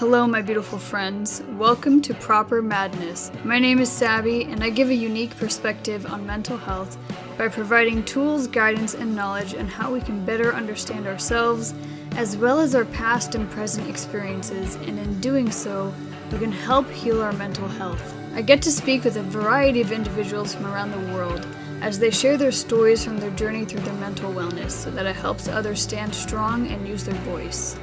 Hello, my beautiful friends. Welcome to Proper Madness. My name is Sabby, and I give a unique perspective on mental health by providing tools, guidance, and knowledge on how we can better understand ourselves, as well as our past and present experiences, and in doing so, we can help heal our mental health. I get to speak with a variety of individuals from around the world as they share their stories from their journey through their mental wellness so that it helps others stand strong and use their voice.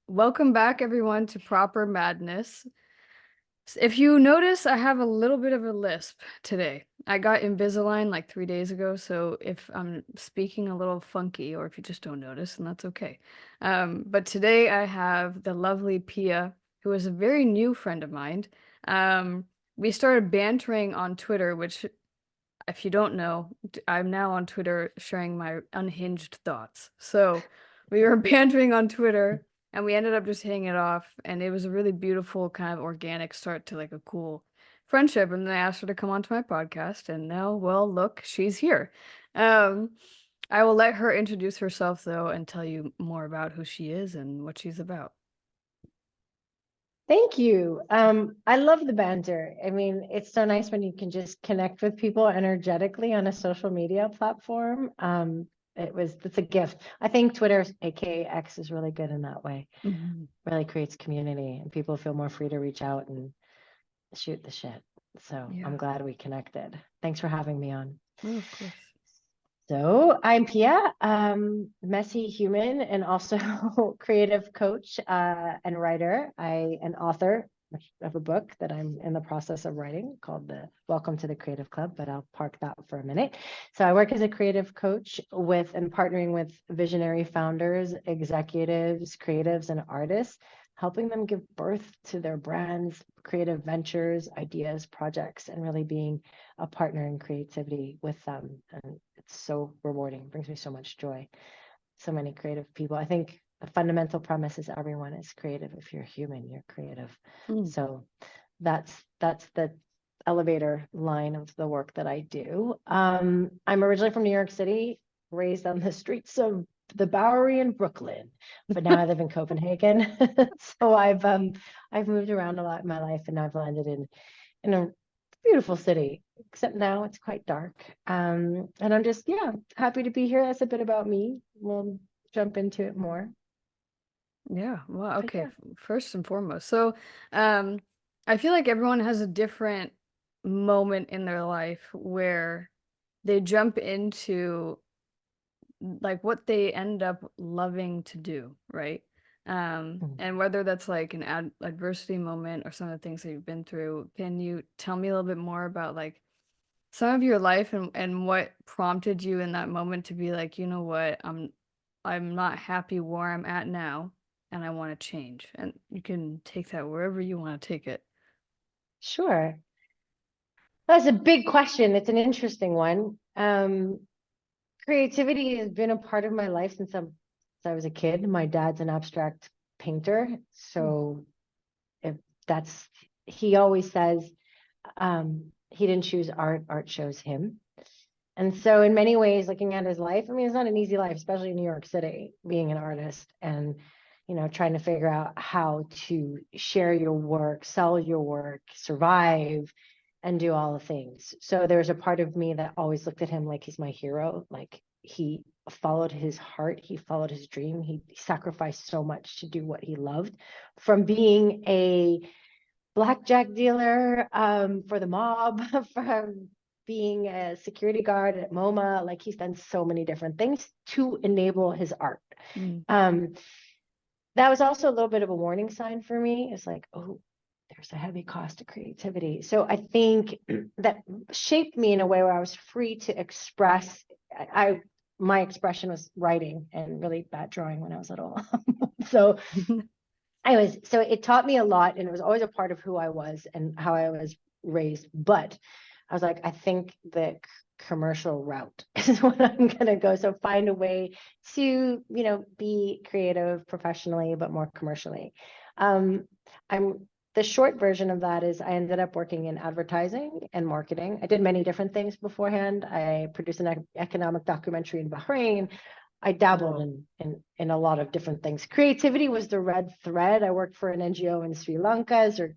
Welcome back, everyone, to Proper Madness. If you notice, I have a little bit of a lisp today. I got Invisalign like 3 days ago, so if I'm speaking a little funky or if you just don't notice, then that's okay. But today I have the lovely Pia, who is a very new friend of mine. We started bantering on Twitter, which, if you don't know, I'm now on Twitter sharing my unhinged thoughts. So we were bantering on Twitter. And we ended up just hitting it off, and it was a really beautiful kind of organic start to like a cool friendship. And then I asked her to come onto my podcast, and now, well, look, she's here. I will let her introduce herself though and tell you more about who she is and what she's about. Thank you. I love the banter. I mean, it's so nice when you can just connect with people energetically on a social media platform. It's a gift. I think Twitter, aka X, is really good in that way. Mhm. Really creates community and people feel more free to reach out and shoot the shit. So Yeah. I'm glad we connected. Thanks for having me on. Oh, of course. So I'm Pia, messy human and also creative coach and writer. An author of a book that I'm in the process of writing called the Welcome to the Creative Club, but I'll park that for a minute. So I work as a creative coach and partnering with visionary founders, executives, creatives, and artists, helping them give birth to their brands, creative ventures, ideas, projects, and really being a partner in creativity with them. And it's so rewarding, brings me so much joy. So many creative people. I think the fundamental premise is everyone is creative. If you're human, you're creative. So that's the elevator line of the work that I do. I'm originally from New York City, raised on the streets of the Bowery in Brooklyn, but now I live in Copenhagen. So I've moved around a lot in my life, and I've landed in a beautiful city, except now it's quite dark. And I'm just, happy to be here. That's a bit about me. We'll jump into it more. Yeah. Well, But okay. yeah. First and foremost. So, I feel like everyone has a different moment in their life where they jump into like what they end up loving to do, right? And whether that's like an adversity moment or some of the things that you've been through, can you tell me a little bit more about like some of your life and what prompted you in that moment to be like, you know what, I'm not happy where I'm at now and I want to change. And you can take that wherever you want to take it. Sure. That's a big question. It's an interesting one. Creativity has been a part of my life since I was a kid. My dad's an abstract painter. So if that's, he always says, he didn't choose art chose him. And so in many ways, looking at his life, I mean, it's not an easy life, especially in New York City, being an artist and, trying to figure out how to share your work, sell your work, survive, and do all the things. So there's a part of me that always looked at him like he's my hero. Like he followed his heart, he followed his dream, he sacrificed so much to do what he loved, from being a blackjack dealer for the mob, from being a security guard at MoMA. Like he's done so many different things to enable his art. That was also a little bit of a warning sign for me. It's like, oh, there's a heavy cost to creativity. So I think that shaped me in a way where I was free to express. My expression was writing and really bad drawing when I was little. So so it taught me a lot, and it was always a part of who I was and how I was raised. But I was like, I think the commercial route is what I'm gonna go. So find a way to, be creative professionally, but more commercially. I'm The short version of that is I ended up working in advertising and marketing. I did many different things beforehand. I produced an economic documentary in Bahrain. I dabbled Whoa. in a lot of different things. Creativity was the red thread. I worked for an NGO in Sri Lanka, or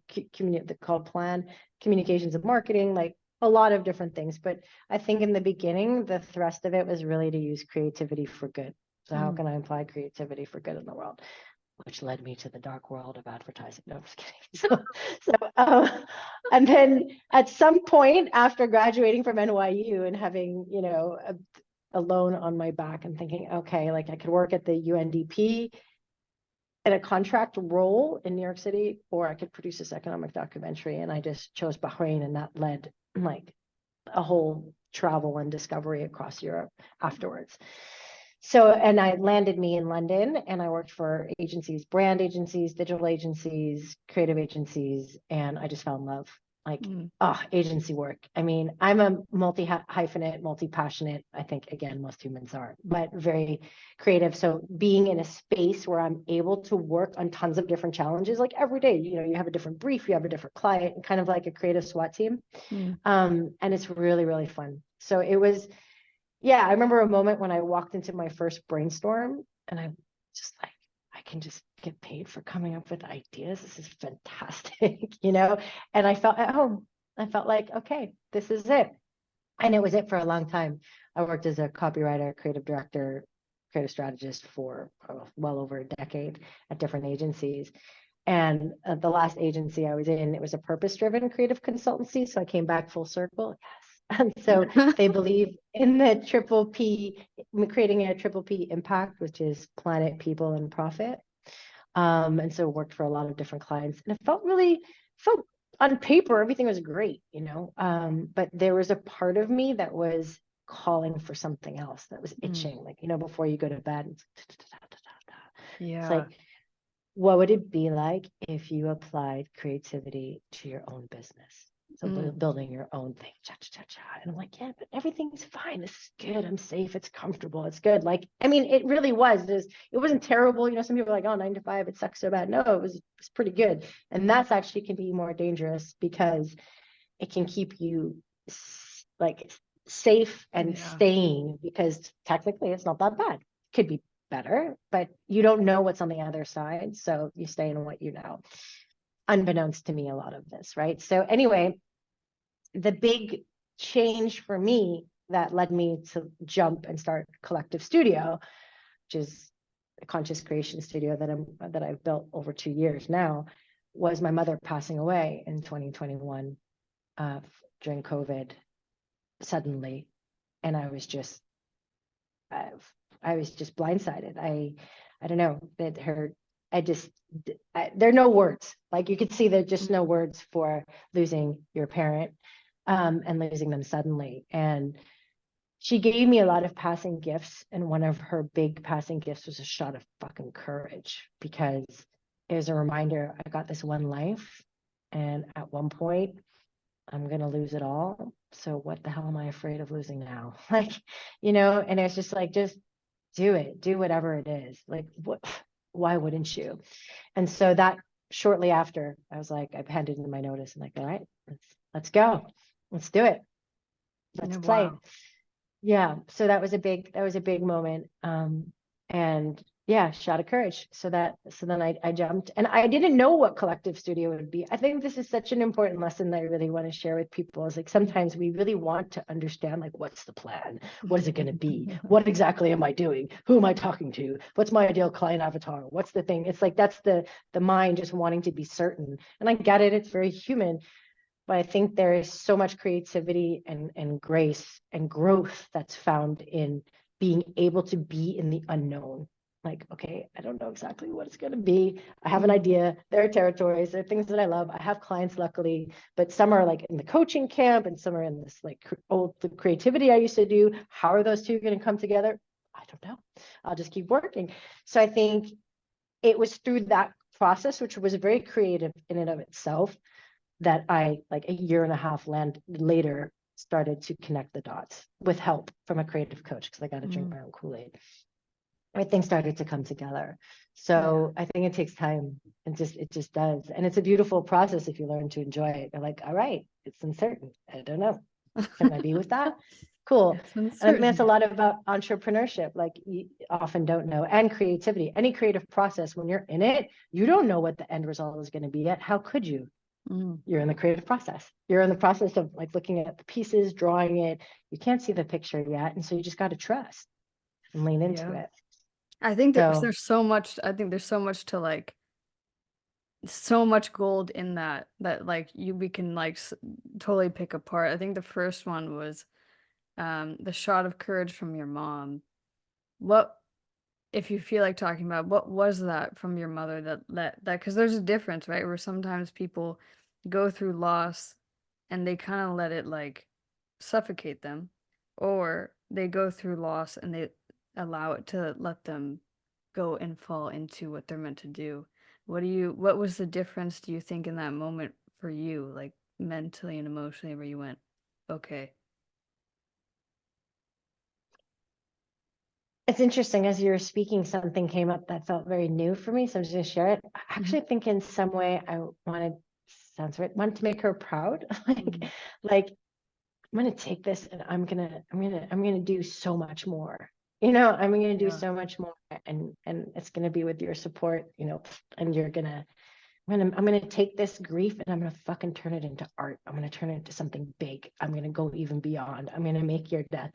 called Plan Communications and Marketing, like a lot of different things. But I think in the beginning, the thrust of it was really to use creativity for good. So how can I apply creativity for good in the world? Which led me to the dark world of advertising. No, I'm just kidding. And then at some point after graduating from NYU and having, a loan on my back and thinking, okay, like I could work at the UNDP in a contract role in New York City, or I could produce this economic documentary. And I just chose Bahrain, and that led like a whole travel and discovery across Europe afterwards. So, and I landed me in London, and I worked for agencies, brand agencies, digital agencies, creative agencies, and I just fell in love. Like, agency work. I mean, I'm a multi-hyphenate, multi-passionate. I think, again, most humans are, but very creative. So being in a space where I'm able to work on tons of different challenges, like every day, you have a different brief, you have a different client, kind of like a creative SWAT team. And it's really, really fun. So it was, I remember a moment when I walked into my first brainstorm, and I just like, I can just get paid for coming up with ideas. This is fantastic, and I felt at home. I felt like, okay, this is it. And it was it for a long time. I worked as a copywriter, creative director, creative strategist for well over a decade at different agencies. And the last agency I was in, it was a purpose-driven creative consultancy. So I came back full circle. Yes. And so they believe in the triple P, creating a triple P impact, which is planet, people, and profit. And so worked for a lot of different clients. And it felt on paper, everything was great, but there was a part of me that was calling for something else, that was itching, like, before you go to bed. It's like, what would it be like if you applied creativity to your own business? So building your own thing, and I'm like, yeah, but everything's fine. This is good. I'm safe. It's comfortable. It's good. Like, I mean, it really was. It wasn't terrible. Some people are like, oh, 9 to 5, it sucks so bad. No, it's pretty good. And that's actually can be more dangerous because it can keep you like safe and staying, because technically it's not that bad. It could be better, but you don't know what's on the other side. So you stay in what you know, unbeknownst to me, a lot of this, right? So anyway, the big change for me that led me to jump and start Collective Studio, which is a conscious creation studio that I've built over 2 years now, was my mother passing away in 2021 during COVID suddenly. And I was just blindsided. I don't know that there are no words. Like, you could see there's just no words for losing your parent, and losing them suddenly. And she gave me a lot of passing gifts. And one of her big passing gifts was a shot of fucking courage, because it was a reminder, I got this one life, and at one point I'm going to lose it all. So what the hell am I afraid of losing now? Like, and it's just like, just do it, do whatever it is. Like, why wouldn't you? And so that shortly after, I was like, I've handed in my notice, and like, all right, let's go. Let's do it. Let's play. Yeah. So that was a big moment. And shot of courage. So then I jumped, and I didn't know what Collective Studio would be. I think this is such an important lesson that I really want to share with people. Is like, sometimes we really want to understand, like, what's the plan? What is it going to be? What exactly am I doing? Who am I talking to? What's my ideal client avatar? What's the thing? It's like, that's the mind just wanting to be certain. And I get it. It's very human. But I think there is so much creativity and grace and growth that's found in being able to be in the unknown. Like, okay, I don't know exactly what it's going to be. I have an idea. There are territories. There are things that I love. I have clients, luckily, but some are like in the coaching camp, and some are in this like the creativity I used to do. How are those two going to come together? I don't know. I'll just keep working. So I think it was through that process, which was very creative in and of itself, that I, like a year and a half later, started to connect the dots with help from a creative coach, because I got to drink my own Kool-Aid. Everything started to come together. So I think it takes time, and it just does. And it's a beautiful process if you learn to enjoy it. You're like, all right, it's uncertain. I don't know. Can I be with that? Cool. It's And I think that's a uncertain. lot about entrepreneurship, like you often don't know, and creativity. Any creative process, when you're in it, you don't know what the end result is going to be yet. How could you? Mm, You're in the creative process. You're in the process of like looking at the pieces, drawing it. You can't see the picture yet. And so you just got to trust and lean into yeah. it. I think So, there's so much I think there's so much to like so much gold in that like we can like totally pick apart. I think the first one was the shot of courage from your mom. What if you feel like talking about what was that from your mother that because there's a difference, right? Where sometimes people go through loss and they kind of let it like suffocate them, or they go through loss and they allow it to let them go and fall into what they're meant to do. What was the difference, do you think, in that moment for you, like mentally and emotionally, where you went, okay? it's interesting as you were speaking, something came up that felt very new for me. So I'm just going to share it. I Mhm, actually think in some way I wanted, sounds right, wanted to make her proud. like, mhm. like I'm going to take this and I'm going to do so much more. You know, I'm going to do Yeah. so much more, and it's going to be with your support, you know, and you're going to I'm gonna take this grief and I'm gonna fucking turn it into art. I'm gonna turn it into something big. I'm gonna go even beyond. I'm gonna make your death.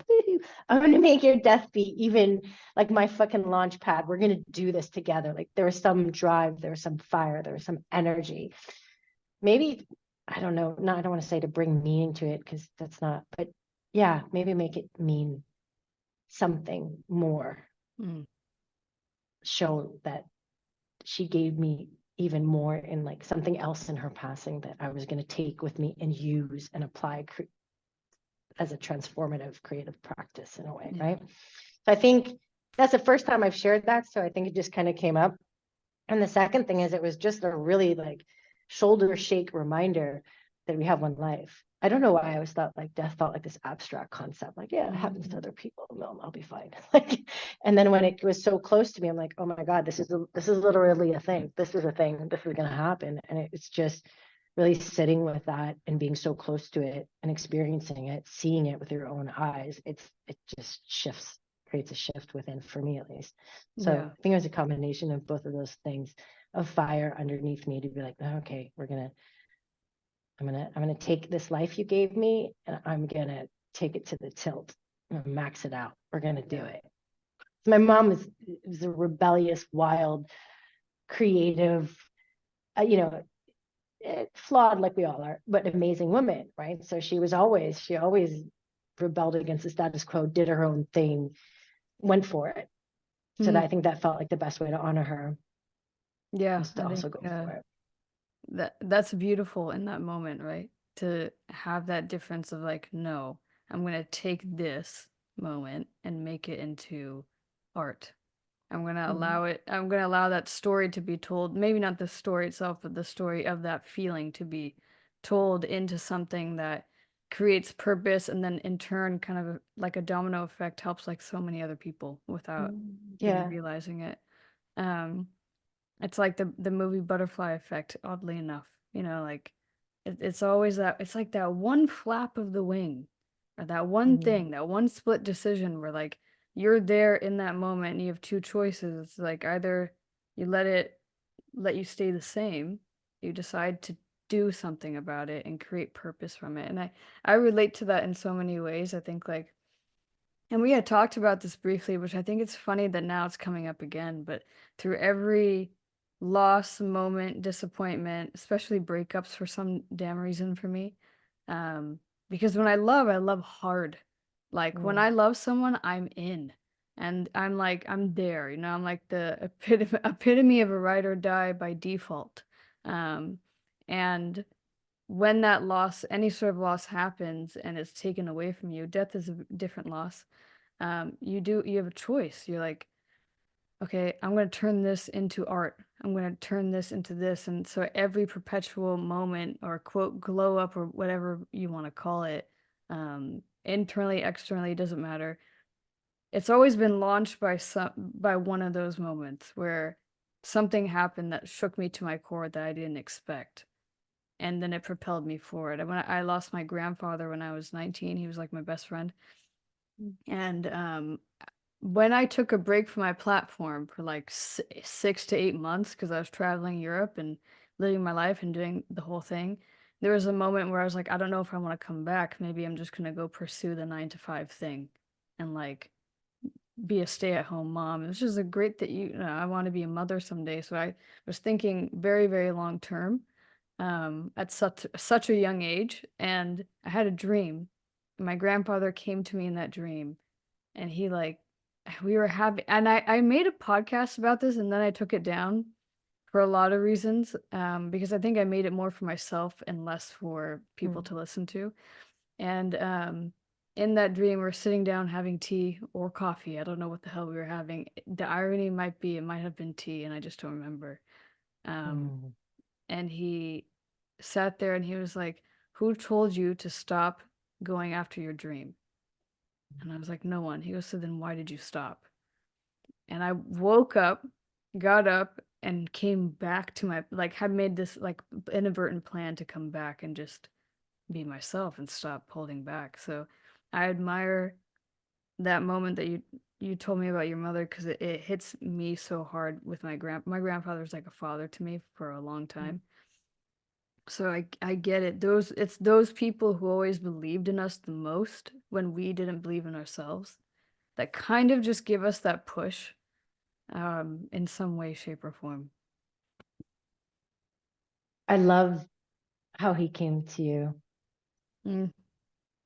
I'm gonna make your death be even like my fucking launch pad. We're gonna do this together. Like there was some drive, there was some fire, there was some energy. Maybe I don't know. No, I don't want to say to bring meaning to it because that's not. But yeah, maybe make it mean something more. Mm, Show that she gave me even more in like something else in her passing that I was going to take with me and use and apply as a transformative creative practice in a way, yeah. right? So I think that's the first time I've shared that. So I think it just kind of came up. And the second thing is it was just a really like shoulder shake reminder that we have one life. I don't know why I always thought like death felt like this abstract concept, like, yeah, it happens to Mhm. other people. No, I'll be fine. Like, and then when it was so close to me, I'm like, oh my God, this is literally a thing. This is a thing. This is gonna happen. And it's just really sitting with that and being so close to it and experiencing it, seeing it with your own eyes. It just shifts, creates a shift within for me at least. So Yeah. I think it was a combination of both of those things of fire underneath me to be like, oh, okay, I'm gonna take this life you gave me and I'm gonna take it to the tilt. I'm gonna max it out. We're gonna do Yeah. it. My mom was a rebellious, wild, creative, you know, flawed like we all are, but amazing woman, right? So she always rebelled against the status quo, did her own thing, went for it. So that Mhm. I think that felt like the best way to honor her Yeah, was to I think also go for it. that's beautiful in that moment, right? To have that difference of like, no, I'm gonna take this moment and make it into art. Mhm. I'm gonna allow that story to be told, maybe not the story itself, but the story of that feeling to be told into something that creates purpose and then in turn kind of like a domino effect helps like so many other people without even Yeah. realizing it. Um, it's like the movie Butterfly Effect, oddly enough. You know, like it's always that it's like that one flap of the wing or that one Mhm. thing, that one split decision where like you're there in that moment and you have two choices. It's like either you let you stay the same, you decide to do something about it and create purpose from it. And I relate to that in so many ways. I think like and we had talked about this briefly, which I think it's funny that now it's coming up again, but through every loss, moment, disappointment, especially breakups for some damn reason for me. Um, because when I love hard. Like when Mm. I love someone, I'm in. And I'm like, I'm there, you know, I'm like the epitome of a ride or die by default. Um, and when that loss, any sort of loss happens and it's taken away from you, death is a different loss. You have a choice. You're like, okay, I'm going to turn this into art. I'm going to turn this into this. And so every perpetual moment or quote glow up or whatever you want to call it, internally, externally, doesn't matter. It's always been launched by one of those moments where something happened that shook me to my core that I didn't expect. And then it propelled me forward. And when I lost my grandfather when I was 19, he was like my best friend. And when I took a break from my platform for like 6 to 8 months because I was traveling Europe and living my life and doing the whole thing, there was a moment where I was like, I don't know if I want to come back. Maybe I'm just gonna go pursue the 9 to 5 thing and like be a stay-at-home mom. It's just a great that I want to be a mother someday. So I was thinking very, very long term, at such a young age, and I had a dream. My grandfather came to me in that dream, and he like we were having, and I made a podcast about this, and then I took it down for a lot of reasons, because I think I made it more for myself and less for people Mm, to listen to. And in that dream, we're sitting down having tea or coffee. I don't know what the hell we were having. The irony might be it might have been tea, and I just don't remember. Um, mm. and he sat there and he was like, "Who told you to stop going after your dream?" And I was like, "No one." He goes, "So then why did you stop?" And I woke up, got up, and came back to my like had made this like inadvertent plan to come back and just be myself and stop holding back. So I admire that moment that you told me about your mother because it hits me so hard with my grandfather was like a father to me for a long time. So I get it. It's those people who always believed in us the most when we didn't believe in ourselves that kind of just give us that push, in some way, shape, or form. I love how he came to you Mm.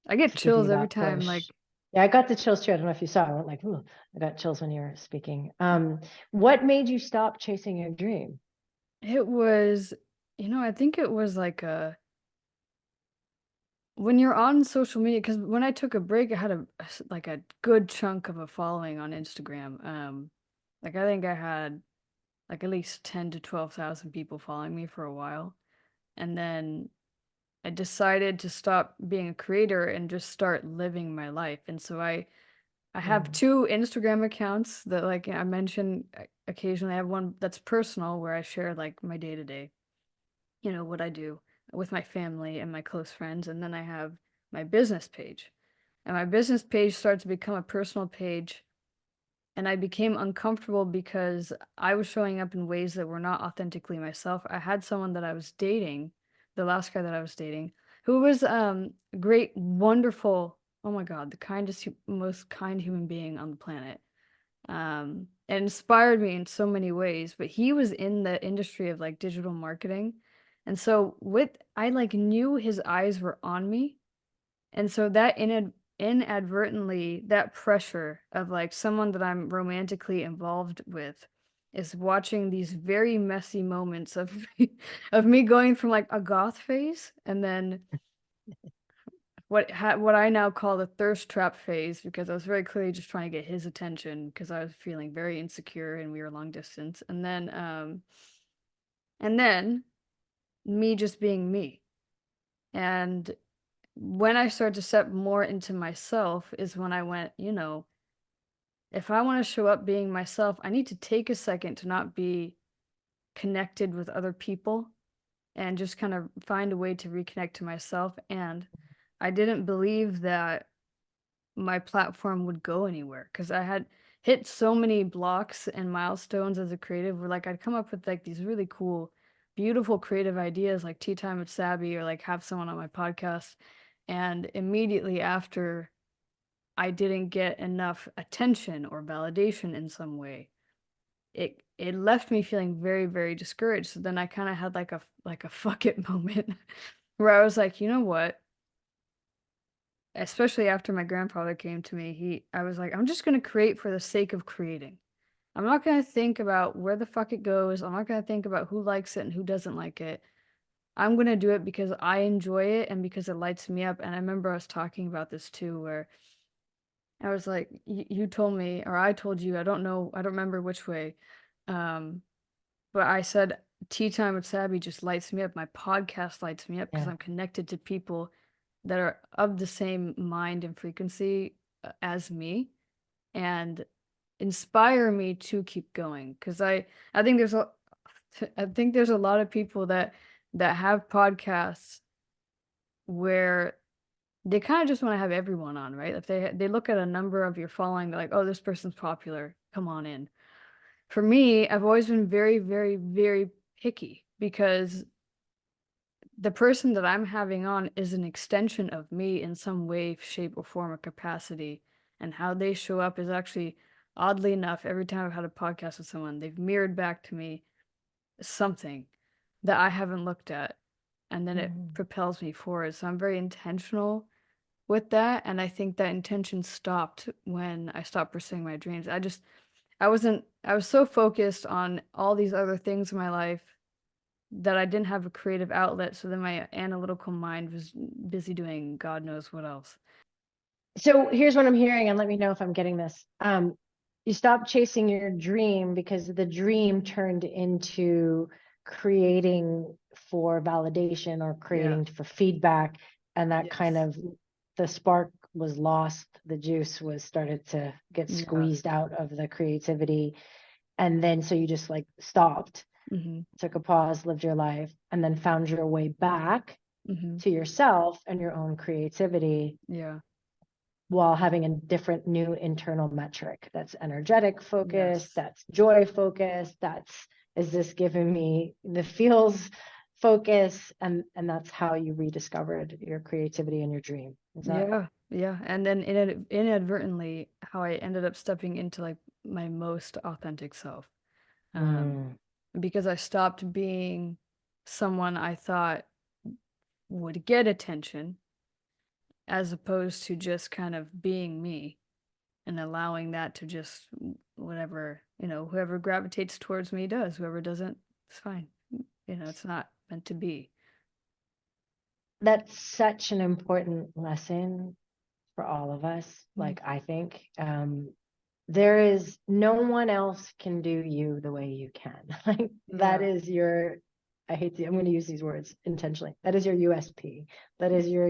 I get to give chills you every that time, push. like Yeah, I got the chills too. I don't know if you saw. I went like, ooh, I got chills when you were speaking. What made you stop chasing your dream? it was, I think it was like a when you're on social media, because when I took a break, I had like a good chunk of a following on Instagram. Like I think I had like at least 10 to 12,000 people following me for a while. And then I decided to stop being a creator and just start living my life. And so I have Mm, two Instagram accounts that like I mentioned occasionally. I have one that's personal where I share like my day to day, what I do with my family and my close friends. And then I have my business page. And my business page started to become a personal page. And I became uncomfortable because I was showing up in ways that were not authentically myself. I had someone that I was dating, the last guy that I was dating, who was great, wonderful, oh my God, the kindest, most kind human being on the planet. And inspired me in so many ways, but he was in the industry of like digital marketing. And so I like knew his eyes were on me. And so that inadvertently, that pressure of like someone that I'm romantically involved with is watching these very messy moments of of me going from like a goth phase and then what I now call the thirst trap phase because I was very clearly just trying to get his attention because I was feeling very insecure and we were long distance. And then me just being me. And when I started to step more into myself is when I went, if I want to show up being myself, I need to take a second to not be connected with other people and just kind of find a way to reconnect to myself. And I didn't believe that my platform would go anywhere because I had hit so many blocks and milestones as a creative where like I'd come up with like these really cool, beautiful creative ideas like Tea Time with Sabby or like have someone on my podcast. And immediately after I didn't get enough attention or validation in some way, it left me feeling very, very discouraged. So then I kind of had like a fuck it moment where I was like, you know what? Especially after my grandfather came to me, I was like, I'm just gonna create for the sake of creating. I'm not gonna think about where the fuck it goes. I'm not gonna think about who likes it and who doesn't like it. I'm gonna do it because I enjoy it and because it lights me up. And I remember I was talking about this too, where I was like, you told me, or I told you, I don't know, I don't remember which way. Um, but I said, Tea Time with Sabby just lights me up. My podcast lights me up because yeah. I'm connected to people that are of the same mind and frequency as me and inspire me to keep going. Because I think I think there's a lot of people that have podcasts where they kind of just want to have everyone on, right? If they look at a number of your following, they're like, oh, this person's popular, come on in. For me, I've always been very, very, very picky because the person that I'm having on is an extension of me in some way, shape, or form or capacity. And how they show up is actually, oddly enough, every time I've had a podcast with someone, they've mirrored back to me something that I haven't looked at. And then it Mhm. propels me forward. So I'm very intentional with that. And I think that intention stopped when I stopped pursuing my dreams. I was so focused on all these other things in my life that I didn't have a creative outlet. So then my analytical mind was busy doing God knows what else. So here's what I'm hearing, and let me know if I'm getting this. You stopped chasing your dream because the dream turned into creating for validation or Yeah. creating for feedback, and that kind Yes. of the spark was lost, the juice was started to get Yeah. squeezed out of the creativity, and then so you just like stopped, Mm-hmm. took a pause, lived your life, and then found your way back Mm-hmm. to yourself and your own creativity Yeah. while having a different new internal metric that's energetic focused, Yes. that's joy focused, that's is this giving me the feels focus, and that's how you rediscovered your creativity and your dream. Is that Yeah. Yeah. And then inadvertently, how I ended up stepping into like my most authentic self. Um, mm, because I stopped being someone I thought would get attention as opposed to just kind of being me and allowing that to just whatever, whoever gravitates towards me does, whoever doesn't, it's fine. It's not meant to be. that's such an important lesson for all of us. Mm. Like I think there is no one else can do you the way you can. Like that Yeah. is your, I hate to, I'm going to use these words intentionally. That is your USP. That is your,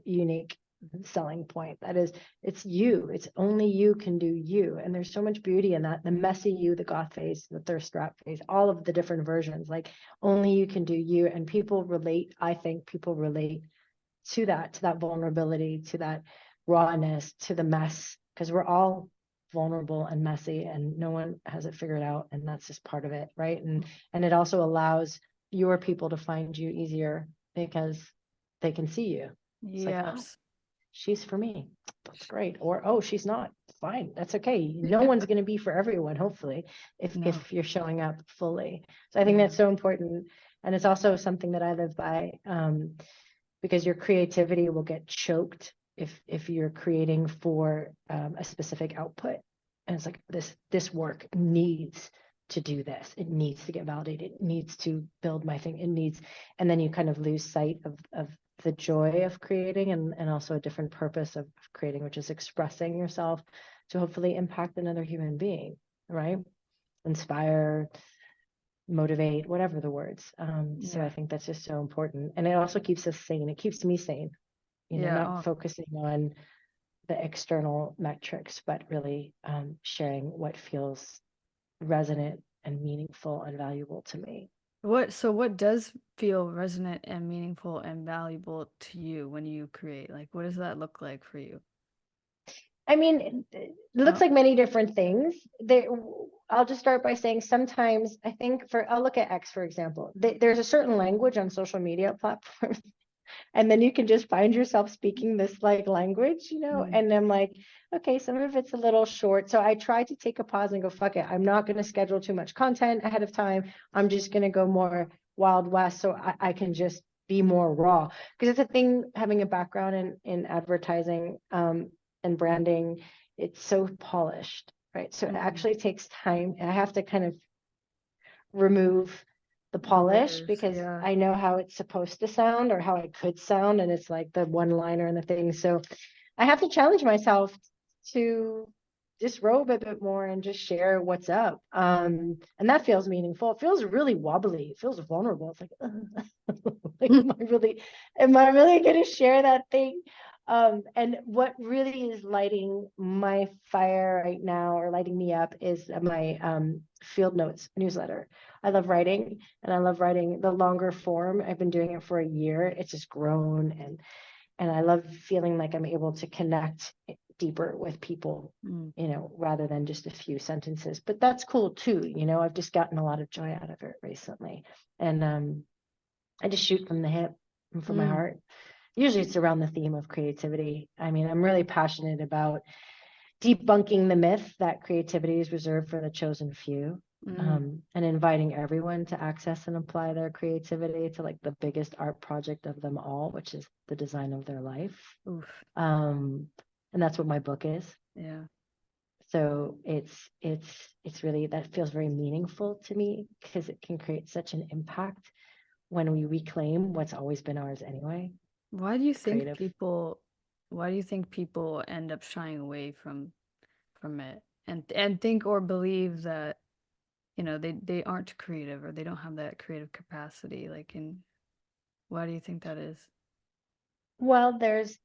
unique selling point. That is, it's you. It's only you can do you. And there's so much beauty in that. The messy you, the goth face, the thirst trap face, all of the different versions. Like only you can do you. And people relate. I think people relate to that vulnerability, to that rawness, to the mess, because we're all vulnerable and messy and no one has it figured out, and that's just part of it, right? And it also allows your people to find you easier because they can see you. It's like, oh, Yes. she's for me, that's great. Or oh, she's not, fine, that's okay. No one's going to be for everyone, hopefully, No. if you're showing up fully. So I think Yeah. that's so important, and it's also something that I live by, because your creativity will get choked if you're creating for a specific output, and it's like this work needs to do this, it needs to get validated, it needs to build my thing, it needs, and then you kind of lose sight of the joy of creating, and also a different purpose of creating, which is expressing yourself to hopefully impact another human being, right? Inspire, motivate, whatever the words. So I Yeah. think that's just so important. And it also keeps us sane. It keeps me sane, Yeah. not Oh, focusing on the external metrics, but really sharing what feels resonant and meaningful and valuable to me. what does feel resonant and meaningful and valuable to you when you create? Like, what does that look like for you? I mean, it looks Oh, like many different things. There, I'll just start by saying sometimes I think I'll look at X, for example. There's a certain language on social media platforms, and then you can just find yourself speaking this like language, mm, and I'm like, okay, some of it's a little short, so I try to take a pause and go, fuck it, I'm not going to schedule too much content ahead of time, I'm just going to go more wild west, so I can just be more raw, because it's a thing having a background in advertising and branding. It's so polished, right? So it mm, actually takes time, and I have to kind of remove the the polish layers. because Yeah. I know how it's supposed to sound or how it could sound, and it's like the one liner and the thing. So I have to challenge myself to disrobe a bit more and just share what's up. And that feels meaningful. It feels really wobbly. It feels vulnerable. It's like, like, am I really going to share that thing? And what really is lighting my fire right now, or lighting me up, is my field notes newsletter. I love writing, and I love writing the longer form. I've been doing it for a year. It's just grown, And I love feeling like I'm able to connect deeper with people, Mm. rather than just a few sentences. But that's cool too. I've just gotten a lot of joy out of it recently. And I just shoot from the hip and from my Mm. heart. Usually it's around the theme of creativity. I mean, I'm really passionate about debunking the myth that creativity is reserved for the chosen few, Mm. and inviting everyone to access and apply their creativity to like the biggest art project of them all, which is the design of their life. Oof. And that's what my book is. Yeah. So it's really, that feels very meaningful to me because it can create such an impact when we reclaim what's always been ours anyway. Why do you think Creative. people why do you think people end up shying away from it and think or believe that, they aren't creative or they don't have that creative capacity? Why do you think that is? Well, there's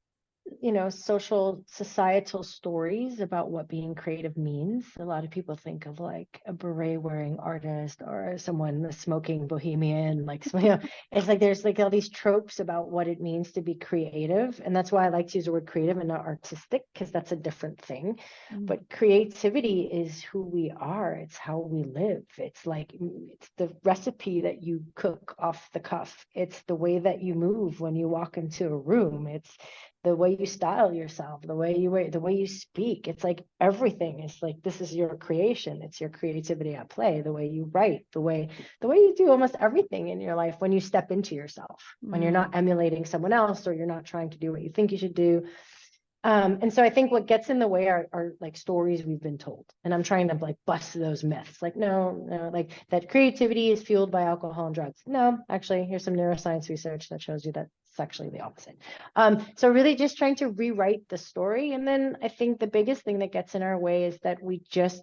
social societal stories about what being creative means. A lot of people think of like a beret wearing artist or someone a smoking bohemian, it's like there's like all these tropes about what it means to be creative. And that's why I like to use the word creative and not artistic, because that's a different thing. Mm. But creativity is who we are. It's how we live. It's like it's the recipe that you cook off the cuff. It's the way that you move when you walk into a room. It's the way you style yourself, the way you wear, the way you speak. It's like everything. It's like this is your creation. It's your creativity at play. The way you write, the way you do almost everything in your life when you step into yourself, when you're Mm. not emulating someone else or you're not trying to do what you think you should do. And so I think what gets in the way are like stories we've been told. And I'm trying to like bust those myths. Like, no, like that creativity is fueled by alcohol and drugs. No, actually, here's some neuroscience research that shows you that it's actually the opposite. So really just trying to rewrite the story. And then I think the biggest thing that gets in our way is that we just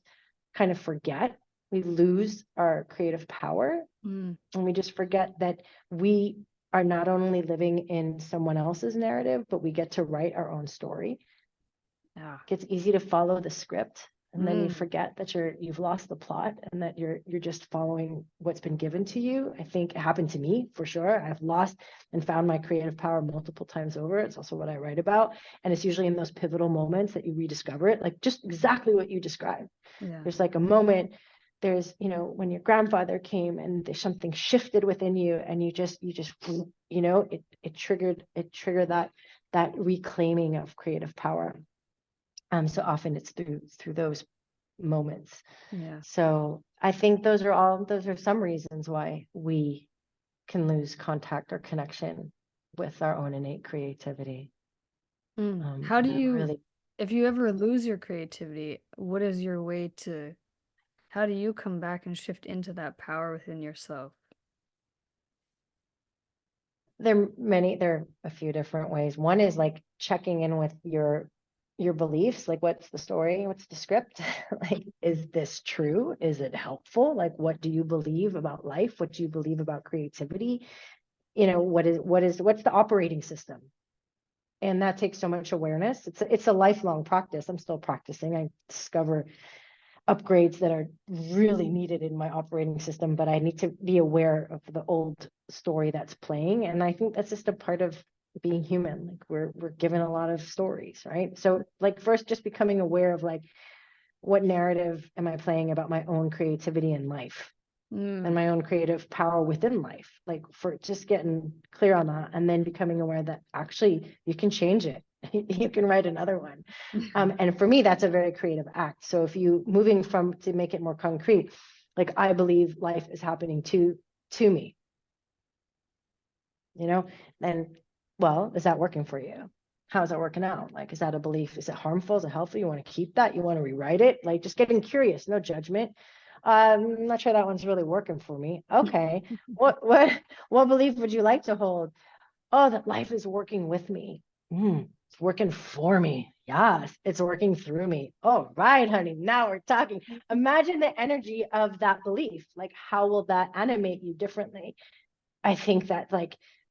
kind of forget, we lose our creative power, Mm. and we just forget that we are not only living in someone else's narrative, but we get to write our own story. Yeah. It's easy to follow the script, and then you Mm. forget that you've lost the plot and that you're just following what's been given to you. I think it happened to me for sure. I've lost and found my creative power multiple times over. It's also what I write about, and it's usually in those pivotal moments that you rediscover it, like just exactly what you described. Yeah. There's like a moment, there's when your grandfather came and there's something shifted within you, and it triggered that reclaiming of creative power. So often it's through those moments. Yeah. So I think those are some reasons why we can lose contact or connection with our own innate creativity. Mm. How do And I'm you, really if you ever lose your creativity, what is your way to, how do you come back and shift into that power within yourself? there are a few different ways. One is like checking in with your beliefs, like what's the story, what's the script? Like, is this true? Is it helpful? Like, what do you believe about life? What do you believe about creativity? What's the operating system? And that takes so much awareness. It's a lifelong practice. I'm still practicing. I discover upgrades that are really needed in my operating system, but I need to be aware of the old story that's playing. And I think that's just a part of being human. Like we're given a lot of stories, right? So like first just becoming aware of like what narrative am I playing about my own creativity in life and Mm. my own creative power within life, like for just getting clear on that, and then becoming aware that actually you can change it. You can write another one. And for me, that's a very creative act. So if you moving from to make it more concrete, like I believe life is happening to me, then well, is that working for you? How's that working out? Like, is that a belief? Is it harmful? Is it helpful? You want to keep that? You want to rewrite it? Like just getting curious, no judgment. I'm not sure that one's really working for me. Okay. What belief would you like to hold? Oh, that life is working with me. It's working for me. Yes, it's working through me. All right, honey. Now we're talking. Imagine the energy of that belief. Like, how will that animate you differently? I think that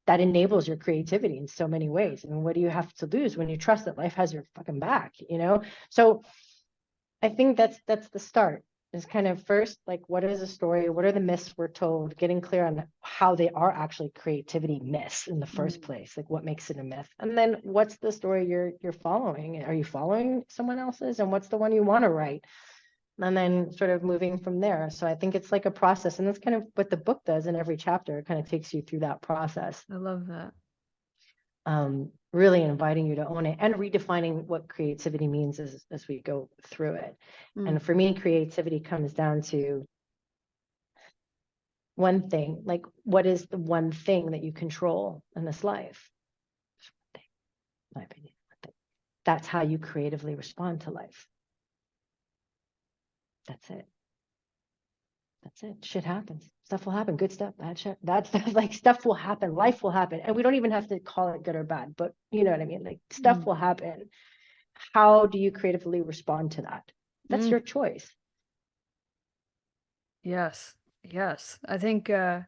that enables your creativity in so many ways. I mean, what do you have to lose when you trust that life has your fucking back? So I think that's the start, is kind of first, like, what is a story? What are the myths we're told? Getting clear on how they are actually creativity myths in the first place. Like, what makes it a myth? And then what's the story you're following? Are you following someone else's? And what's the one you want to write? And then sort of moving from there. So I think it's like a process. And that's kind of what the book does in every chapter. It kind of takes you through that process. I love that. Really inviting you to own it and redefining what creativity means as we go through it. And for me, creativity comes down to one thing, like, what is the one thing that you control in this life? My opinion. That's how you creatively respond to life. That's it. That's it. Shit happens. Stuff will happen. Good stuff, bad shit. Bad stuff. Like, stuff will happen. Life will happen. And we don't even have to call it good or bad, but you know what I mean? Like, stuff will happen. How do you creatively respond to that? That's your choice. Yes. Yes. I think I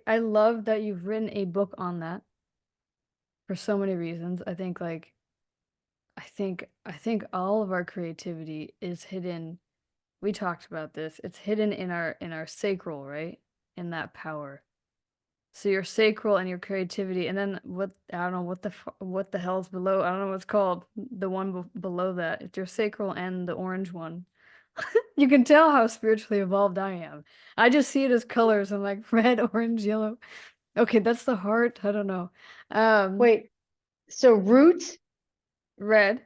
love that you've written a book on that for so many reasons. I think like I think all of our creativity is hidden. We talked about this. It's hidden in our sacral, right? In that power. So your sacral and your creativity, and then what I don't know what the hell's below. I don't know what's called the one below that. It's your sacral and the orange one. You can tell how spiritually evolved I am. I just see it as colors. I'm like red, orange, yellow. Okay, that's the heart. I don't know. Wait, so root? Red.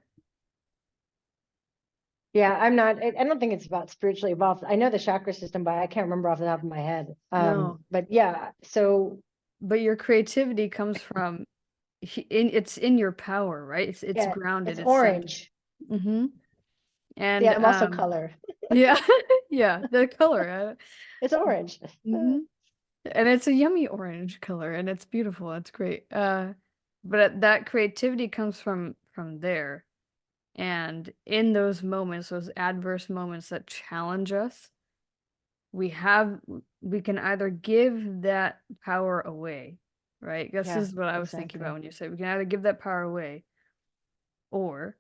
Yeah, I don't think it's about spiritually evolved. I know the chakra system, but I can't remember off the top of my head. No, But yeah, so but your creativity comes from it's in your power, right? It's yeah, grounded, it's it's centered. orange. Mm-hmm. Yeah, And I'm also color. yeah, yeah, the color. It's orange. Mm-hmm. And it's a yummy orange color, and it's beautiful. It's great. But that creativity comes from there. And in those moments, those adverse moments that challenge us, we have we can either give that power away, right? This Yeah, is what I was thinking about exactly. when you said we can either give that power away, or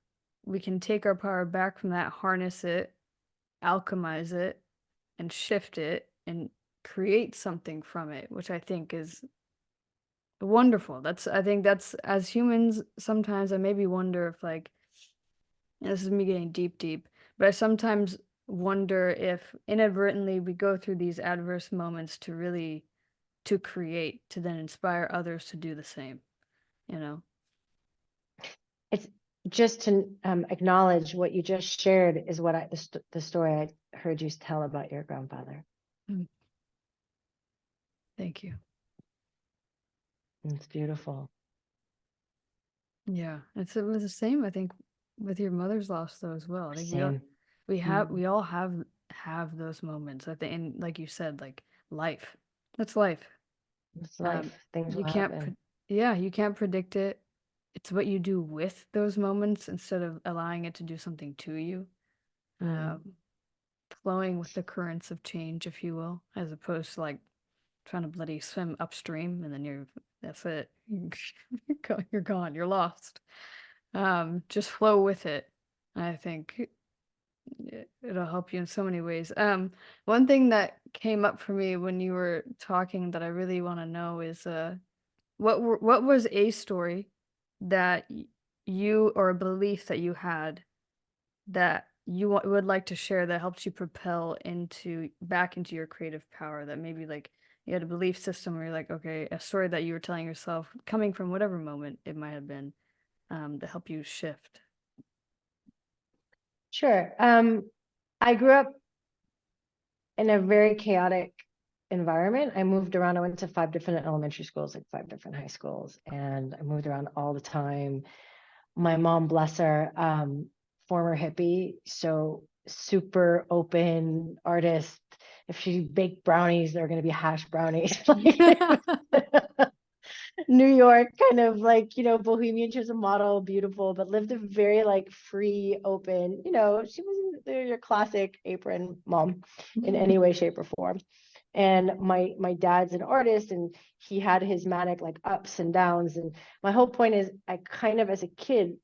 we can take our power back from that, harness it, alchemize it, and shift it and create something from it, which I think is wonderful. I think that's as humans, sometimes I maybe wonder if like, and this is me getting deep, but I sometimes wonder if inadvertently we go through these adverse moments to really to create, to then inspire others to do the same, you know? It's just to acknowledge what you just shared is what the story I heard you tell about your grandfather. Mm. Thank you. It's beautiful. Yeah, it was the same, I think, with your mother's loss though as well. I think Same. we all have those moments. I think, and like you said, like life. That's life. It's Um, life. Things you will can't pre happen. yeah, you can't predict it. It's what you do with those moments instead of allowing it to do something to you. Mm. Um, Flowing with the currents of change, if you will, as opposed to like trying to bloody swim upstream and then that's it. You're gone. You're lost. Just flow with it. I think it'll help you in so many ways. One thing that came up for me when you were talking that I really want to know is what was a story that you or a belief that you had that you would like to share that helps you propel into back into your creative power, that maybe like you had a belief system where you're like, okay, a story that you were telling yourself coming from whatever moment it might have been, to help you shift. Sure. I grew up in a very chaotic environment. I moved around. I went to 5 different elementary schools, like 5 different high schools, and I moved around all the time. My mom, bless her, former hippie, so super open artist. If she baked brownies, they're going to be hash brownies. New York, kind of like, bohemian. She was a model, beautiful, but lived a very like free, open, she wasn't your classic apron mom in any way, shape, or form. And my dad's an artist, and he had his manic like ups and downs. And my whole point is I kind of, as a kid,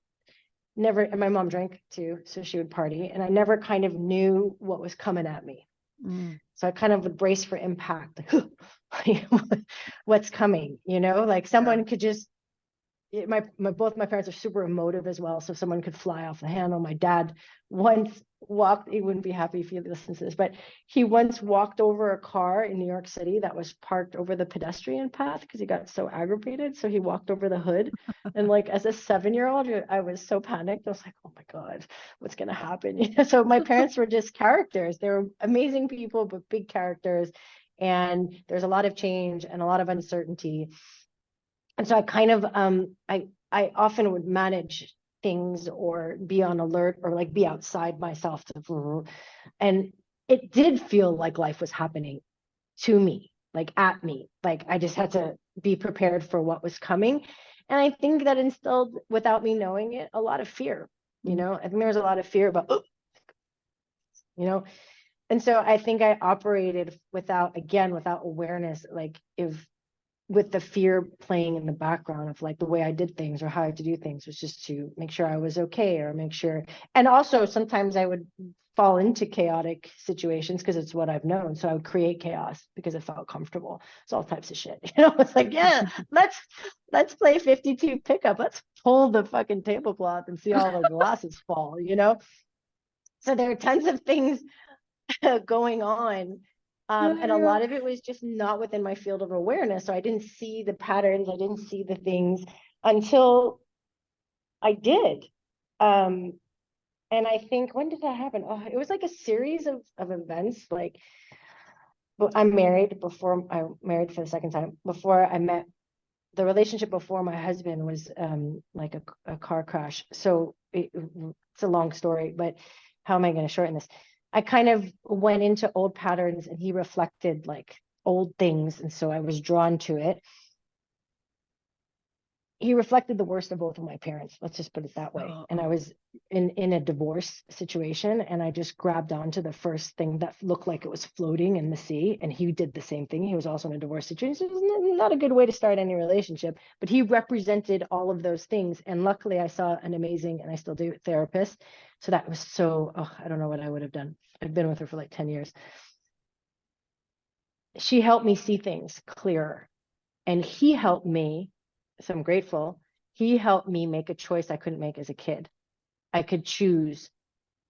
never, and my mom drank too, so she would party, and I never kind of knew what was coming at me. Mm. So I kind of would brace for impact, like what's coming, like Yeah. someone could just my both my parents are super emotive as well, so someone could fly off the handle. My dad once walked, he wouldn't be happy if he listens to this, but he once walked over a car in New York City that was parked over the pedestrian path because he got so aggravated, so he walked over the hood. And like as a 7-year-old, I was so panicked. I was like, oh my god, what's gonna happen? So my parents were just characters. They were amazing people but big characters, and there's a lot of change and a lot of uncertainty. And so I kind of I often would manage things or be on alert or like be outside myself and it did feel like life was happening to me, like at me, like I just had to be prepared for what was coming. And I think that instilled, without me knowing it, a lot of fear. Mm. I think there was a lot of fear about, you know and so I think I operated without awareness, like if with the fear playing in the background of like the way I did things or how I had to do things was just to make sure I was okay or make sure. And also sometimes I would fall into chaotic situations because it's what I've known. So I would create chaos because it felt comfortable. It's all types of shit. It's like, yeah, let's play 52 pickup. Let's pull the fucking tablecloth and see all the glasses fall. So there are tons of things going on. And a Yeah. lot of it was just not within my field of awareness. So I didn't see the patterns, I didn't see the things until I did. Um, and I think, when did that happen? Oh, it was like a series of events. Like, I'm married for the second time. Before I met the relationship before my husband was like a car crash. So it's a long story, but how am I going to shorten this? I kind of went into old patterns and he reflected like old things. And so I was drawn to it. He reflected the worst of both of my parents. Let's just put it that way. Oh, And I oh. was in a divorce situation, and I just grabbed onto the first thing that looked like it was floating in the sea. And he did the same thing. He was also in a divorce situation. So it was not a good way to start any relationship, but he represented all of those things. And luckily, I saw an amazing, and I still do, therapist. So that was I don't know what I would have done. I've been with her for like 10 years. She helped me see things clearer, and he helped me, so I'm grateful. He helped me make a choice I couldn't make as a kid. I could choose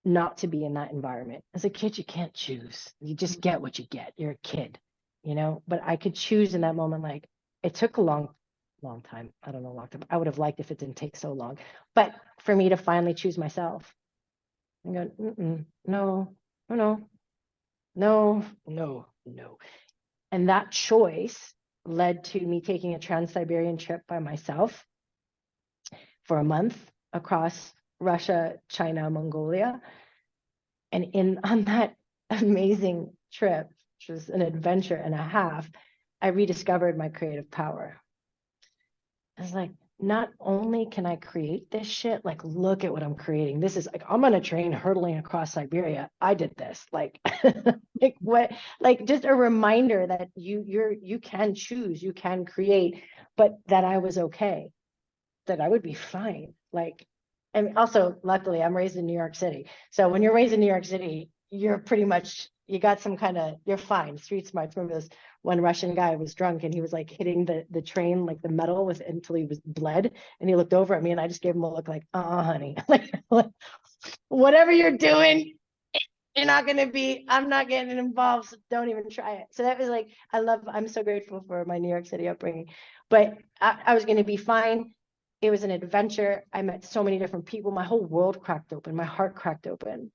not to be in that environment. As a kid, you can't choose. You just get what you get. You're a kid. But I could choose in that moment. Like, it took a long time. I don't know, long time. I would have liked if it didn't take so long. But for me to finally choose myself and go, no, no, no, no, no. And that choice led to me taking a trans-Siberian trip by myself for a month across Russia, China, Mongolia. And on that amazing trip, which was an adventure and a half, I rediscovered my creative power. I was like, not only can I create this shit, like, look at what I'm creating. This is like, I'm on a train hurtling across Siberia. I did this. Like, like what, like just a reminder that you can choose, you can create, but that I was okay, that I would be fine. Like, and also, luckily, I'm raised in New York City. So when you're raised in New York City, you're pretty much, you got some kind of, you're fine. Street smarts. Remember this one Russian guy was drunk and he was like hitting the train, like the metal with until he was bled. And he looked over at me and I just gave him a look like, oh, honey, like whatever you're doing, you're not going to be, I'm not getting involved. So don't even try it. So that was like, I'm so grateful for my New York City upbringing, but I was going to be fine. It was an adventure. I met so many different people. My whole world cracked open. My heart cracked open.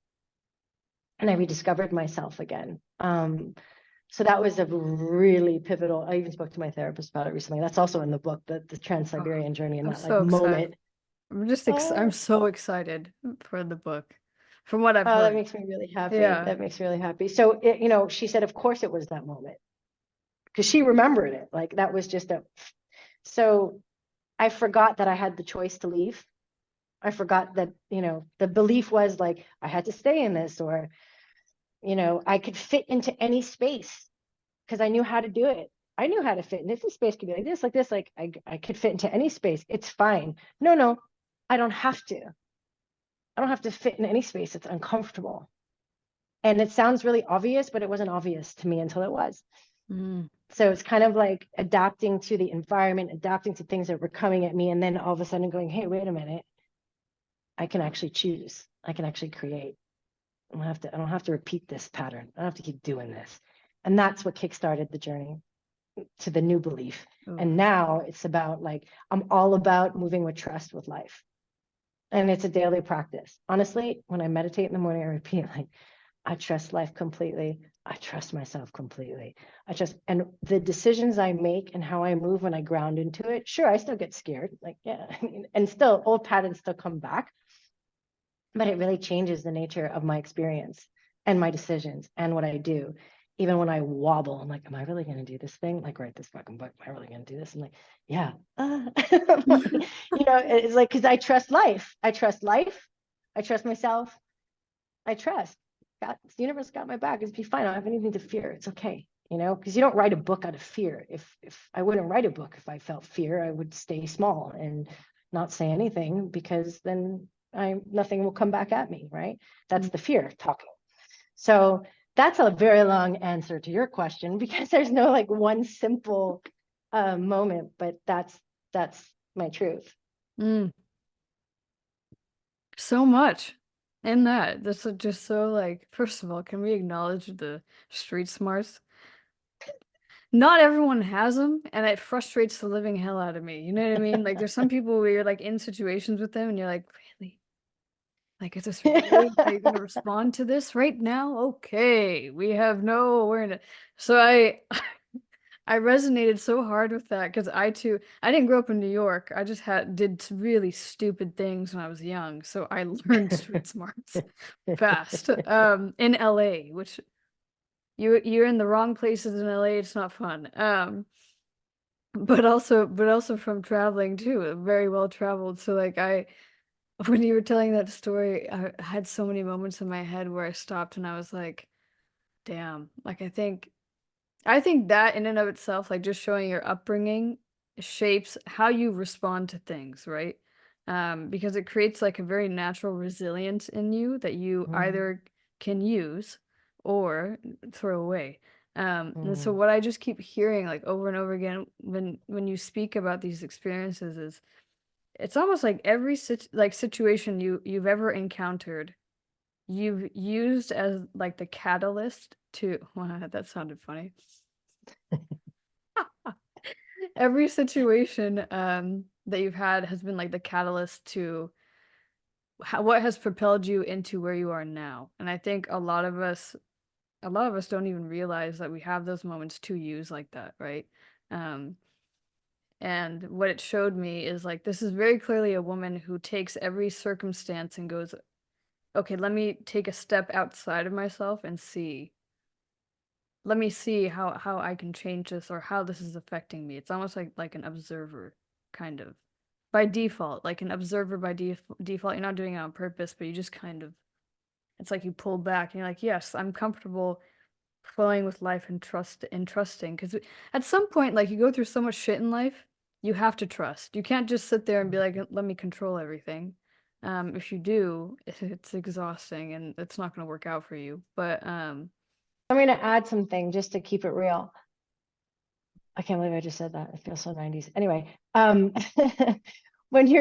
And I rediscovered myself again. So that was a really pivotal. I even spoke to my therapist about it recently. That's also in the book, the Oh, Trans-Siberian journey, and I'm that like so excited. moment. I'm Oh, so excited for the book, from what I've oh, that heard. makes me really happy. Yeah. That makes me really happy. So she said, of course it was that moment because she remembered it. Like that was just a. So I forgot that I had the choice to leave. I forgot that, the belief was like I had to stay in this, or, I could fit into any space because I knew how to do it. I knew how to fit. And if this space could be like this, like this, like I could fit into any space. It's fine. No, I don't have to. I don't have to fit in any space that's uncomfortable. And it sounds really obvious, but it wasn't obvious to me until it was. Mm. So it's kind of like adapting to the environment, adapting to things that were coming at me, and then all of a sudden going, hey, wait a minute, I can actually choose. I can actually create. I don't have to repeat this pattern. I don't have to keep doing this. And that's what kickstarted the journey to the new belief. Oof. And now it's about like, I'm all about moving with trust with life. And it's a daily practice. Honestly, when I meditate in the morning, I repeat like, I trust life completely. I trust myself completely. And the decisions I make and how I move when I ground into it, sure, I still get scared. Like, yeah, and still old patterns still come back, but it really changes the nature of my experience and my decisions and what I do. Even when I wobble, I'm like, am I really going to do this thing? Like, write this fucking book. Am I really going to do this? I'm like, yeah. It's like, because I trust life. I trust life. I trust myself. I trust. God, the universe got my back. It's be fine. I don't have anything to fear. It's okay. Because you don't write a book out of fear. If I wouldn't write a book if I felt fear, I would stay small and not say anything, because then nothing will come back at me, right? That's the fear talking. So that's a very long answer to your question, because there's no like one simple moment, but that's my truth. Mm. So much in that. That's just so like, first of all, can we acknowledge the street smarts? Not everyone has them, and it frustrates the living hell out of me. You know what I mean? Like, there's some people where you're like in situations with them, and you're like, really? Like, is this really how you're gonna respond to this right now? Okay, we have no awareness. So I resonated so hard with that because I didn't grow up in New York. I just did really stupid things when I was young. So I learned street smarts fast. In LA, which you're in the wrong places in LA, it's not fun. But also from traveling too, very well traveled. So like when you were telling that story, I had so many moments in my head where I stopped and I was like, damn, like I think that in and of itself, like just showing your upbringing shapes how you respond to things, right? Because it creates like a very natural resilience in you that you either can use or throw away. And so what I just keep hearing like over and over again when you speak about these experiences is it's almost like every situation you've ever encountered, you've used as like the catalyst to that sounded funny. Every situation that you've had has been like the catalyst to what has propelled you into where you are now. And I think a lot of us don't even realize that we have those moments to use like that, right? Um, and what it showed me is like this is very clearly a woman who takes every circumstance and goes, okay, let me take a step outside of myself and see. Let me see how I can change this or how this is affecting me. It's almost like an observer, kind of. By default, like an observer by default, you're not doing it on purpose, but you just kind of, it's like you pull back and you're like, yes, I'm comfortable flowing with life and trusting. Because at some point, like you go through so much shit in life, you have to trust. You can't just sit there and be like, let me control everything. If you do, it's exhausting and it's not going to work out for you. But I'm going to add something just to keep it real. I can't believe I just said that. It feels so 90s. Anyway, when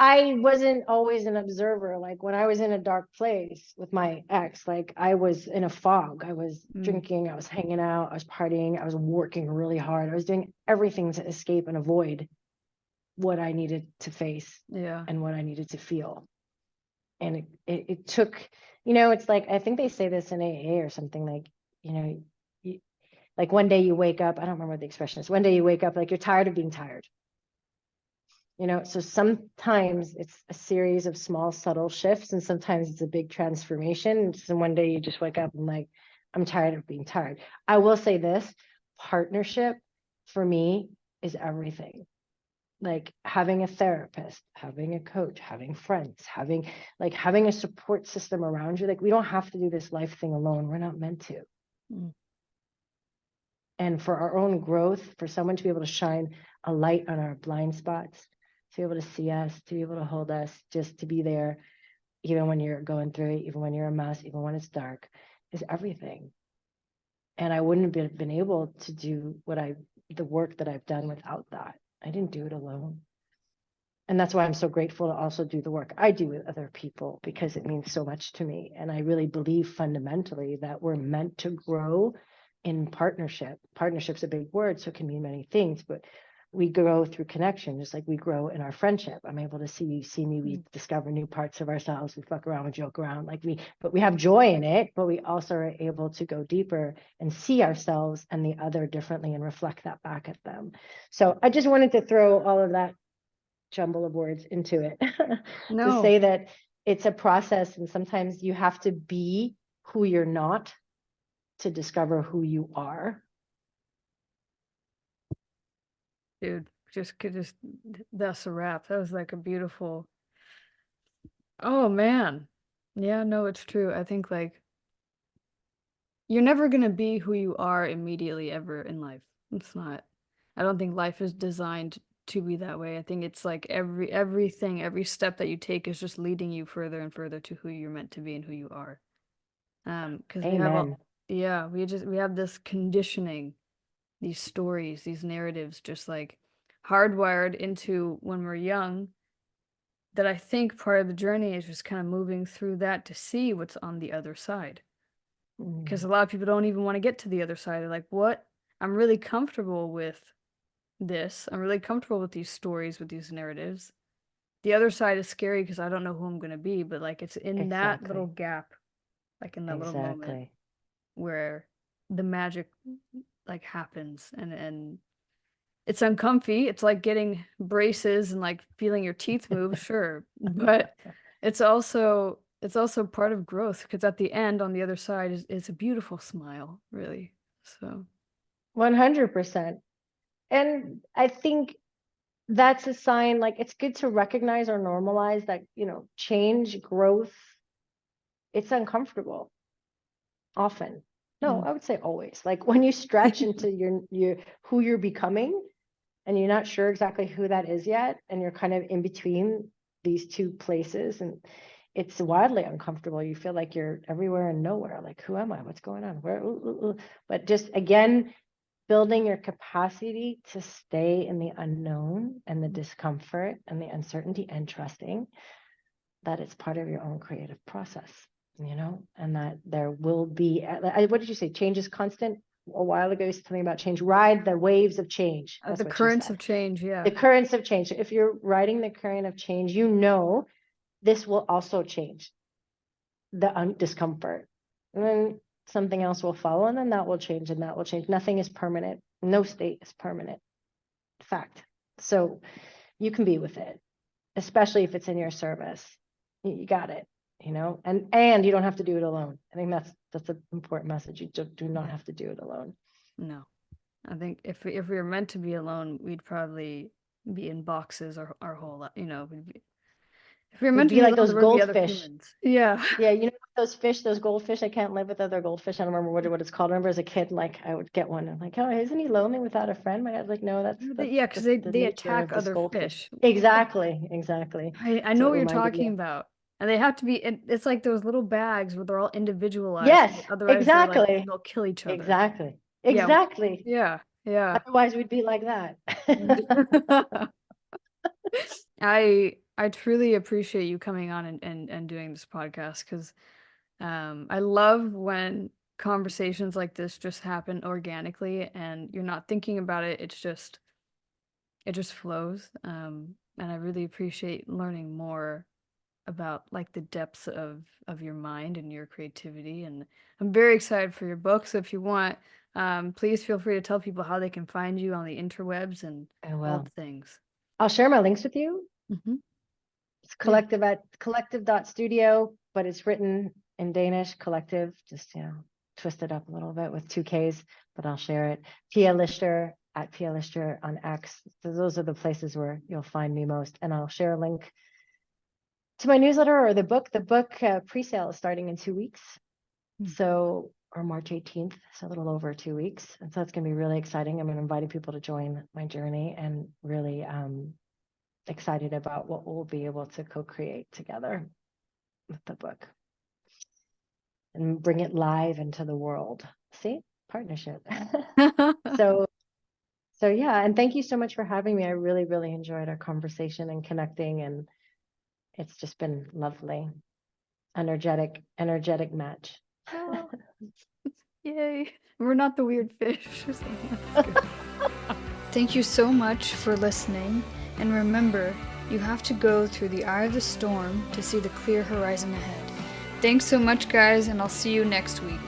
I wasn't always an observer. Like when I was in a dark place with my ex, like I was in a fog. I was drinking, I was hanging out, I was partying, I was working really hard. I was doing everything to escape and avoid what I needed to face yeah. and what I needed to feel. And it took, it's like, I think they say this in AA or something, like, you, like one day you wake up, I don't remember what the expression is. One day you wake up like you're tired of being tired. So sometimes it's a series of small, subtle shifts, and sometimes it's a big transformation. So one day you just wake up and like, I'm tired of being tired. I will say this, partnership for me is everything. Like having a therapist, having a coach, having friends, having a support system around you. Like we don't have to do this life thing alone. We're not meant to. And for our own growth, for someone to be able to shine a light on our blind spots, to be able to see us, to be able to hold us, just to be there, even when you're going through it, even when you're a mess, even when it's dark, is everything. And I wouldn't have been able to do the work that I've done without that. I didn't do it alone. And that's why I'm so grateful to also do the work I do with other people, because it means so much to me. And I really believe fundamentally that we're meant to grow in partnership. Partnership's a big word, so it can mean many things, but we grow through connection, just like we grow in our friendship. I'm able to see you, see me, we discover new parts of ourselves, we fuck around, we joke around, but we have joy in it, but we also are able to go deeper and see ourselves and the other differently and reflect that back at them. So I just wanted to throw all of that jumble of words into it to No, say that it's a process, and sometimes you have to be who you're not to discover who you are. dude, just that's a wrap. That was like a beautiful. Oh man. Yeah, no, it's true. I think like you're never gonna be who you are immediately ever in life. It's not. I don't think life is designed to be that way. I think it's like everything, every step that you take is just leading you further and further to who you're meant to be and who you are. Because we have all, Amen. yeah, we have this conditioning, these stories, these narratives, just like hardwired into when we're young. That I think part of the journey is just kind of moving through that to see what's on the other side. Because a lot of people don't even want to get to the other side. They're like, what? I'm really comfortable with this. I'm really comfortable with these stories, with these narratives. The other side is scary because I don't know who I'm going to be, but like it's in that little Exactly. gap, like in that little moment Exactly. where the magic like happens and it's uncomfy. It's like getting braces and like feeling your teeth move, sure. But it's also part of growth because at the end on the other side is a beautiful smile, really. So 100%. And I think that's a sign, like it's good to recognize or normalize that, change, growth, it's uncomfortable often. No, mm. I would say always. Like when you stretch into your who you're becoming and you're not sure exactly who that is yet, and you're kind of in between these two places, and it's wildly uncomfortable. You feel like you're everywhere and nowhere. Like, who am I? What's going on? Where? But just again, building your capacity to stay in the unknown and the discomfort and the uncertainty, and trusting that it's part of your own creative process, and that there will be, what did you say? Change is constant. A while ago, you said something about change. Ride the waves of change. That's The what you currents said. of change, yeah. The currents of change. If you're riding the current of change, this will also change the discomfort. And then something else will follow, and then that will change, and that will change. Nothing is permanent. No state is permanent. Fact. So you can be with it, especially if it's in your service. You got it, and you don't have to do it alone. I think that's an important message. You do not Yeah. have to do it alone. No. I think if we were meant to be alone, we'd probably be in boxes our whole life, if we were We'd meant to be be like alone, those there would be other goldfish. humans. Yeah. Yeah, those fish, those goldfish. I can't live with other goldfish. I don't remember what it's called. I remember as a kid, like I would get one. I'm like, oh, isn't he lonely without a friend? My dad's like, no, that's that's Yeah, because just the they nature attack of this other goldfish. fish. Exactly, exactly. I So know it what you're reminded me talking of. about. And they have to be, it's like those little bags where they're all individualized. Yes, Otherwise, exactly, they'll kill each other. exactly, Yeah. exactly. Yeah. Yeah. Otherwise, we'd be like that. I truly appreciate you coming on and doing this podcast because I love when conversations like this just happen organically and you're not thinking about it. It just flows. And I really appreciate learning more about like the depths of your mind and your creativity. And I'm very excited for your book. So if you want, please feel free to tell people how they can find you on the interwebs and I all will. the things. I'll share my links with you. Hmm. It's Yeah. collective at collective.studio, but it's written in Danish, collective, just, twist it up a little bit with two Ks, but I'll share it. Pia Leichter at Pia Leichter on X. So those are the places where you'll find me most. And I'll share a link to my newsletter or the book. The book pre-sale is starting in 2 weeks. So, or March 18th, so a little over 2 weeks. And so it's going to be really exciting. I'm inviting people to join my journey and really excited about what we'll be able to co-create together with the book and bring it live into the world. See, partnership. So yeah, and thank you so much for having me. I really, really enjoyed our conversation and connecting, and it's just been lovely. Energetic match. Oh, yay. We're not the weird fish. So that's good. Thank you so much for listening. And remember, you have to go through the eye of the storm to see the clear horizon ahead. Thanks so much, guys, and I'll see you next week.